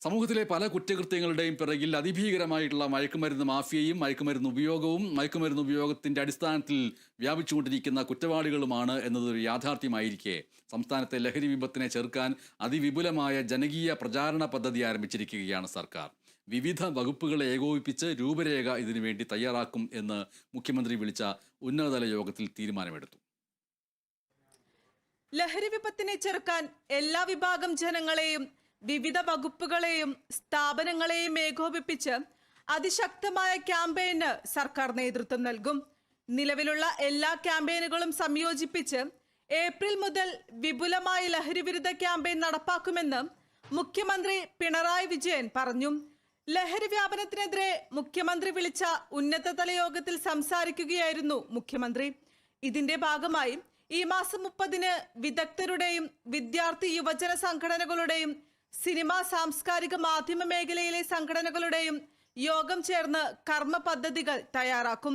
സമൂഹത്തിലെ പല കുറ്റകൃത്യങ്ങളുടെയും പിറകിൽ അതിഭീകരമായിട്ടുള്ള മയക്കുമരുന്ന് മാഫിയയും മയക്കുമരുന്ന് ഉപയോഗത്തിന്റെ അടിസ്ഥാനത്തിൽ വ്യാപിച്ചുകൊണ്ടിരിക്കുന്ന കുറ്റവാളികളുമാണ് എന്നതൊരു യാഥാർത്ഥ്യമായിരിക്കെ സംസ്ഥാനത്തെ ലഹരി വിപത്തിനെ ചെറുക്കാൻ അതിവിപുലമായ ജനകീയ പ്രചാരണ പദ്ധതി ആരംഭിച്ചിരിക്കുകയാണ് സർക്കാർ. വിവിധ വകുപ്പുകളെ ഏകോപിപ്പിച്ച് രൂപരേഖ ഇതിനുവേണ്ടി തയ്യാറാക്കും എന്ന് മുഖ്യമന്ത്രി വിളിച്ച ഉന്നതതല യോഗത്തിൽ തീരുമാനമെടുത്തു. ലഹരി വിപത്തിനെ ചെറുക്കാൻ എല്ലാ വിഭാഗം ജനങ്ങളെയും വിവിധ വകുപ്പുകളെയും സ്ഥാപനങ്ങളെയും ഏകോപിപ്പിച്ച് അതിശക്തമായ ക്യാമ്പയിന് സർക്കാർ നേതൃത്വം നൽകും. നിലവിലുള്ള എല്ലാ ക്യാമ്പയിനുകളും സംയോജിപ്പിച്ച് ഏപ്രിൽ മുതൽ വിപുലമായ ലഹരി വിരുദ്ധ ക്യാമ്പയിൻ നടപ്പാക്കുമെന്ന് മുഖ്യമന്ത്രി പിണറായി വിജയൻ പറഞ്ഞു. ലഹരി വ്യാപനത്തിനെതിരെ മുഖ്യമന്ത്രി വിളിച്ച ഉന്നതതല യോഗത്തിൽ സംസാരിക്കുകയായിരുന്നു മുഖ്യമന്ത്രി. ഇതിന്റെ ഭാഗമായി ഈ മാസം 30-ന് വിദഗ്ധരുടെയും വിദ്യാർത്ഥി യുവജന സംഘടനകളുടെയും സിനിമ സാംസ്കാരിക മാധ്യമ മേഖലയിലെ സംഘടനകളുടെയും യോഗം ചേർന്ന് കർമ്മ പദ്ധതികൾ തയ്യാറാക്കും.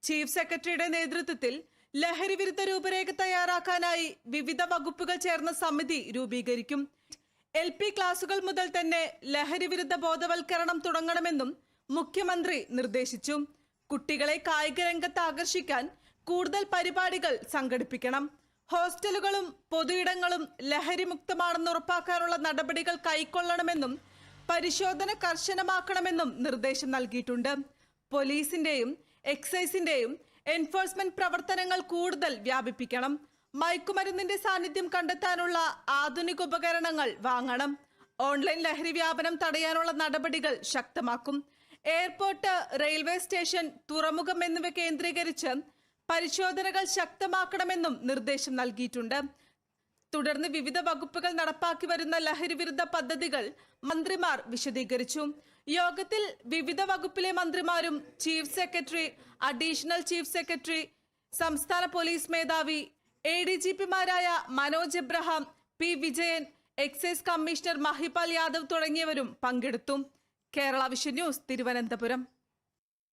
ചീഫ് സെക്രട്ടറിയുടെ നേതൃത്വത്തിൽ ലഹരി വിരുദ്ധ രൂപരേഖ തയ്യാറാക്കാനായി വിവിധ വകുപ്പുകൾ ചേർന്ന സമിതി രൂപീകരിക്കും. LP ക്ലാസുകൾ മുതൽ തന്നെ ലഹരി വിരുദ്ധ ബോധവൽക്കരണം തുടങ്ങണമെന്നും മുഖ്യമന്ത്രി നിർദ്ദേശിച്ചു. കുട്ടികളെ കായിക രംഗത്ത് ആകർഷിക്കാൻ കൂടുതൽ പരിപാടികൾ സംഘടിപ്പിക്കണം. ഹോസ്റ്റലുകളും പൊതുയിടങ്ങളും ലഹരി മുക്തമാണെന്ന് ഉറപ്പാക്കാനുള്ള നടപടികൾ കൈക്കൊള്ളണമെന്നും പരിശോധന കർശനമാക്കണമെന്നും നിർദ്ദേശം നൽകിയിട്ടുണ്ട്. പോലീസിന്റെയും എക്സൈസിന്റെയും എൻഫോഴ്സ്മെന്റ് പ്രവർത്തനങ്ങൾ കൂടുതൽ വ്യാപിപ്പിക്കണം. മയക്കുമരുന്നിന്റെ സാന്നിധ്യം കണ്ടെത്താനുള്ള ആധുനിക ഉപകരണങ്ങൾ വാങ്ങണം. ഓൺലൈൻ ലഹരി വ്യാപനം തടയാനുള്ള നടപടികൾ ശക്തമാക്കും. എയർപോർട്ട്, റെയിൽവേ സ്റ്റേഷൻ, തുറമുഖം എന്നിവ കേന്ദ്രീകരിച്ച് പരിശോധനകൾ ശക്തമാക്കണമെന്നും നിർദ്ദേശം നൽകിയിട്ടുണ്ട്. തുടർന്ന് വിവിധ വകുപ്പുകൾ നടപ്പാക്കി വരുന്ന ലഹരി വിരുദ്ധ പദ്ധതികൾ മന്ത്രിമാർ വിശദീകരിച്ചു. യോഗത്തിൽ വിവിധ വകുപ്പിലെ മന്ത്രിമാരും chief secretary, additional chief secretary, സംസ്ഥാന പോലീസ് മേധാവി, ADGP-മാരായ Manoj Abraham, P. Vijayan, excise commissioner Mahipal Yadav തുടങ്ങിയവരും പങ്കെടുത്തു. Kerala vision news, Thiruvananthapuram.